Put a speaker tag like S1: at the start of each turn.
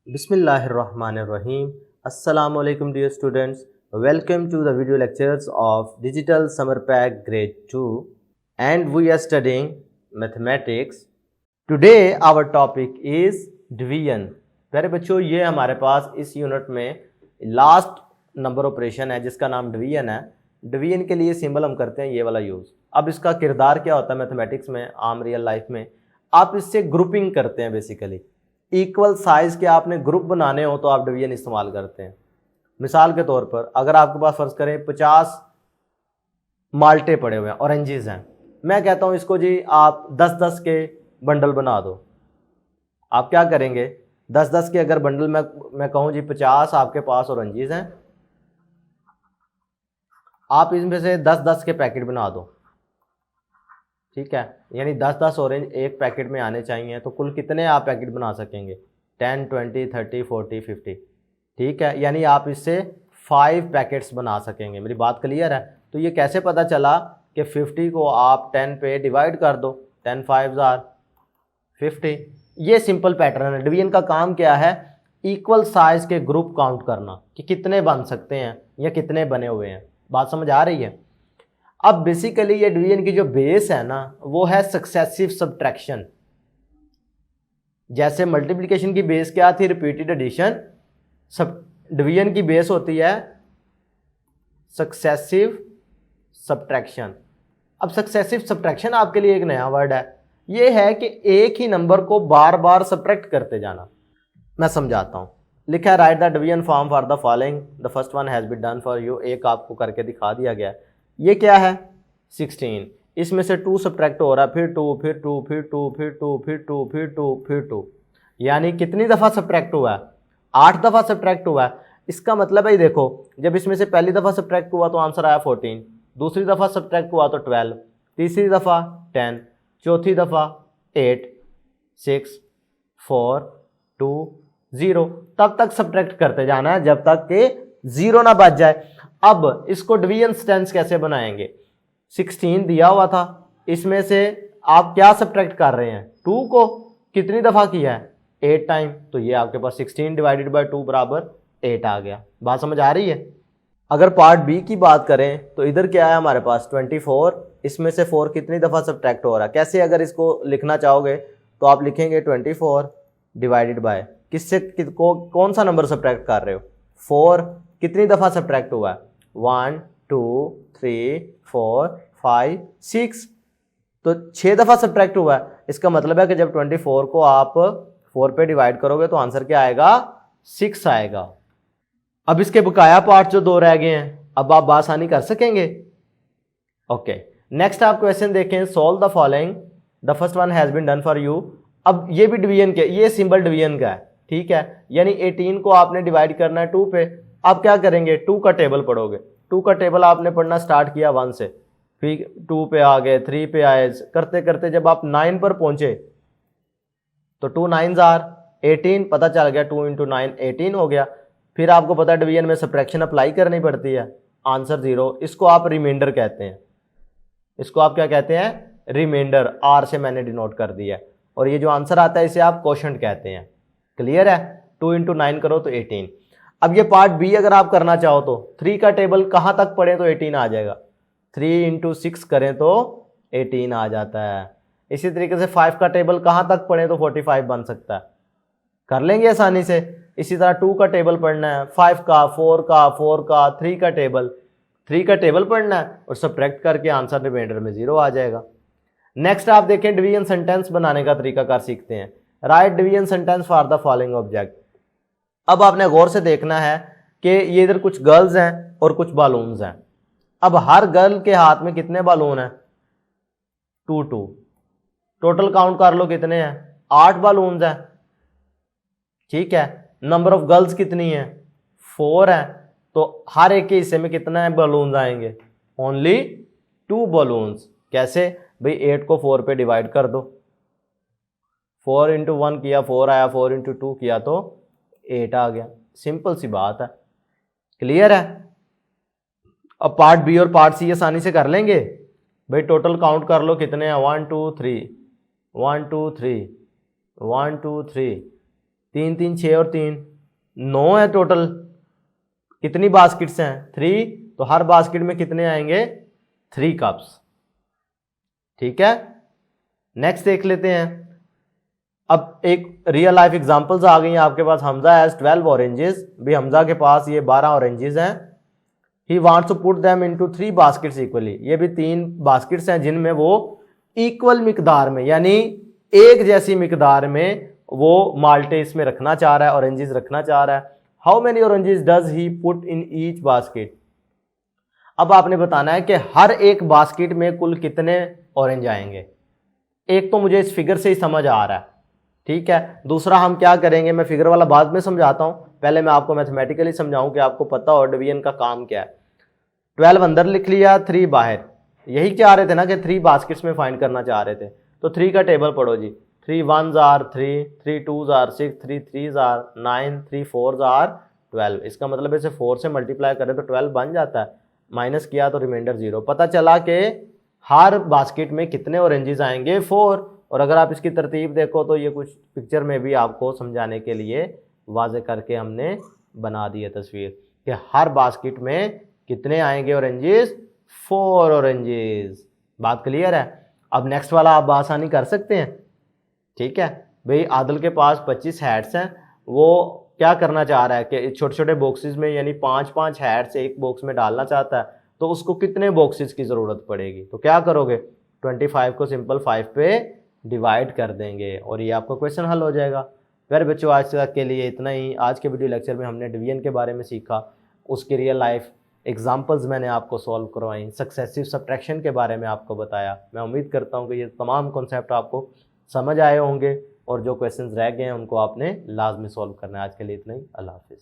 S1: Bismillahirrahmanirrahim. Assalamu alaikum dear students. Welcome to the video lectures of Digital Summer Pack Grade 2 and we are studying mathematics. Today our topic is division. प्यारे बच्चों, ये हमारे पास इस unit में last number operation है जिसका नाम division है। डिवीजन के लिए सिंबल हम करते हैं ये वाला यूज़। अब इसका किरदार क्या होता है मैथमेटिक्स में, आम रियल लाइफ में आप इससे ग्रुपिंग करते हैं। बेसिकली इक्वल साइज के आपने ग्रुप बनाने हो तो आप डिवीजन इस्तेमाल करते हैं। मिसाल के तौर पर अगर आपके पास फर्ज करें 50 माल्टे पड़े हुए हैं, ऑरेंजेस हैं, मैं कहता हूं इसको जी आप 10-10 के बंडल बना दो। आप क्या करेंगे, 10-10 के अगर बंडल मैं कहूं जी 50 आपके पास ऑरेंजेस हैं, आप इसमें से 10-10 के पैकेट बना दो। ठीक है, यानी 10-10 ऑरेंज एक पैकेट में आने चाहिए, तो कुल कितने आप पैकेट बना सकेंगे, 10, 20, 30, 40, 50। ठीक है, यानी आप इससे 5 पैकेट्स बना सकेंगे। मेरी बात क्लियर है? तो ये कैसे पता चला कि 50 को आप 10 पे डिवाइड कर दो, 10 5s आर 50। ये सिंपल पैटर्न है। डिवीजन का काम क्या है, इक्वल साइज के ग्रुप काउंट करना कि कितने बन सकते हैं या कितने बने हुए हैं। बात समझ आ रही है? अब बेसिकली ये डिवीजन की जो बेस है ना वो है सक्सेसिव सब्ट्रैक्शन। जैसे मल्टीप्लिकेशन की बेस क्या थी, रिपीटेड एडिशन, डिवीजन की बेस होती है सक्सेसिव सब्ट्रैक्शन। अब सक्सेसिव सब्ट्रैक्शन आपके लिए एक नया वर्ड है। ये है कि एक ही नंबर को बार बार सब्ट्रैक्ट करते जाना। मैं समझाता हूं। लिखा है write the division form for the following, the first one has been done for you. एक आपको करके दिखा दिया गया है। ये क्या है 16, इसमें से 2 सब्ट्रैक्ट हो रहा है, फिर 2, फिर 2, फिर 2, फिर 2, फिर 2, फिर 2, फिर 2, यानी कितनी दफ़ा सब्ट्रैक्ट हुआ है, 8 दफ़ा सब्ट्रैक्ट हुआ है। इसका मतलब है देखो, जब इसमें से पहली दफ़ा सब्ट्रैक्ट हुआ तो आंसर आया 14, दूसरी दफ़ा सब्ट्रैक्ट हुआ तो 12, तीसरी दफ़ा 10, चौथी दफ़ा 8, 6, 4, 2, 0, तब तक सब्ट्रैक्ट करते जाना है जब तक कि 0 ना बच जाए। अब इसको डिवीजन सेंटेंस कैसे बनाएंगे, 16 दिया हुआ था, इसमें से आप क्या सब्ट्रैक्ट कर रहे हैं, 2 को कितनी दफ़ा किया है, 8 टाइम, तो ये आपके पास 16 डिवाइडेड बाय 2 बराबर 8 आ गया। बात समझ आ रही है? अगर पार्ट बी की बात करें तो इधर क्या है हमारे पास 24, इसमें से 4 कितनी दफ़ा सब्ट्रैक्ट हो रहा है। कैसे अगर इसको लिखना चाहोगे तो आप लिखेंगे 24 डिवाइडेड बाय किससे कौन सा नंबर सब्ट्रैक्ट कर रहे हो, 4 कितनी दफ़ा सब्ट्रैक्ट हुआ है, 1, 2, 3, 4, 5, 6, तो 6 दफ़ा सब्ट्रैक्ट हुआ है। इसका मतलब है कि जब 24 को आप 4 पे डिवाइड करोगे तो आंसर क्या आएगा, 6 आएगा। अब इसके बकाया पार्ट जो 2 रह गए हैं, अब आप आसानी कर सकेंगे। ओके, नेक्स्ट आप क्वेश्चन देखें, solve the following, the first one has been done for you. अब ये भी डिवीजन के, ये सिंबल डिवीजन का है। ठीक है, यानी 18 को आपने डिवाइड करना है 2 पे। आप क्या करेंगे, 2 का टेबल पढ़ोगे। 2 का टेबल आपने पढ़ना स्टार्ट किया 1 से, फिर 2 पे आ गए, 3 पे आए, करते करते जब आप 9 पर पहुंचे तो 2 9s आर 18, पता चल गया 2 × 9 18 हो गया। फिर आपको पता है डिवीजन में सब्ट्रैक्शन अप्लाई करनी पड़ती है, आंसर 0। इसको आप रिमाइंडर कहते हैं, इसको आप क्या कहते हैं, रिमाइंडर, आर से मैंने डिनोट कर दिया। और ये जो आंसर आता है इसे आप क्वोशंट कहते हैं। क्लियर है? 2 × 9 करो तो 18। अब ये पार्ट बी अगर आप करना चाहो तो 3 का टेबल कहाँ तक पढ़ें तो 18 आ जाएगा, 3 × 6 करें तो 18 आ जाता है। इसी तरीके से 5 का टेबल कहाँ तक पढ़ें तो 45 बन सकता है, कर लेंगे आसानी से। इसी तरह 2 का टेबल पढ़ना है, 5 का, 4 का, 4 का, 3 का टेबल पढ़ना है और सब्ट्रैक्ट करके आंसर रिमाइंडर में 0 आ जाएगा। नेक्स्ट आप देखें, डिवीजन सेंटेंस बनाने का तरीकाकार सीखते हैं। Right division sentence for the following object. अब आपने गौर से देखना है कि ये इधर कुछ गर्ल्स हैं और कुछ बालून्स हैं। अब हर गर्ल के हाथ में कितने बालून हैं, 2 2, टोटल काउंट कर लो कितने हैं, 8 बालून्स हैं। ठीक है, नंबर ऑफ गर्ल्स कितनी है, 4 है, तो हर एक के हिस्से में कितना है बालून्स आएंगे, ओनली 2 बालून्स। कैसे भाई, 8 को 4 पे डिवाइड कर दो, 4 × 1 किया 4 आया, 4 × 2 किया तो 8 आ गया। सिंपल सी बात है। क्लियर है? अब पार्ट बी और पार्ट सी आसानी से कर लेंगे। भाई टोटल काउंट कर लो कितने हैं, 1 2 3, 1 2 3, 1 2 3, 3 3 6 और 3 9 है टोटल। कितनी बास्केट्स हैं? 3, तो हर बास्केट में कितने आएंगे? 3 कप्स। ठीक है, नेक्स्ट देख लेते हैं। अब एक रियल लाइफ एग्जांपल्स आ गई हैं आपके पास। हमजा हैज 12 ऑरेंजेस, भी हमजा के पास ये 12 ऑरेंजेस हैं। He wants to put them into 3 baskets equally, ये भी 3 बास्केट्स हैं जिनमें वो इक्वल मिकदार में, यानी एक जैसी मिकदार में वो माल्टे इसमें रखना चाह रहा है, ऑरेंजेस रखना चाह रहा है। How many oranges does he put in each basket? अब आपने बताना है कि हर एक बास्केट में कुल कितने ऑरेंज आएंगे। एक तो मुझे इस फिगर से ही समझ आ रहा है, ठीक है। दूसरा हम क्या करेंगे, मैं फिगर वाला बाद में समझाता हूं, पहले मैं आपको मैथमेटिकली समझाऊं कि आपको पता हो डिवीजन का काम क्या है। 12 अंदर लिख लिया, 3 बाहर, यही चाह रहे थे ना कि 3 बास्केट्स में फाइंड करना चाह रहे थे। तो 3 का टेबल पढ़ो जी। 3 1s are 3, 3 2s are 6, 3 3s are 9, 3 4s are 12। इसका मतलब इसे 4 से मल्टीप्लाई करें तो 12 बन जाता है, माइनस किया तो रिमाइंडर 0। पता चला कि हर बास्केट में कितने ऑरेंजेस आएंगे? 4। और अगर आप इसकी तरतीब देखो तो ये कुछ पिक्चर में भी आपको समझाने के लिए वाजे करके हमने बना दी है तस्वीर कि हर बास्केट में कितने आएंगे ऑरेंजेस? 4 ऑरेंजेस। बात क्लियर है? अब नेक्स्ट वाला आप आसानी कर सकते हैं, ठीक है भाई। आदिल के पास 25 हैट्स हैं, वो क्या करना चाह रहा है कि छोटे छोटे बॉक्सेस में, यानी 5-5 हैट्स एक बॉक्स में डालना चाहता है, तो उसको कितने बॉक्सेस की ज़रूरत पड़ेगी? तो क्या करोगे, 25 को सिंपल 5 पे डिवाइड कर देंगे और ये आपका क्वेश्चन हल हो जाएगा। फिर बच्चों आज तक के लिए इतना ही। आज के वीडियो लेक्चर में हमने डिवीजन के बारे में सीखा, उसकी रियल लाइफ एग्जांपल्स मैंने आपको सॉल्व करवाई, सक्सेसिव सब्ट्रैक्शन के बारे में आपको बताया। मैं उम्मीद करता हूँ कि ये तमाम कॉन्सेप्ट आपको समझ आए होंगे और जो क्वेश्चंस रह गए हैं उनको आपने लाजमी सॉल्व करना है। आज के लिए इतना ही। अल्लाह हाफिज़।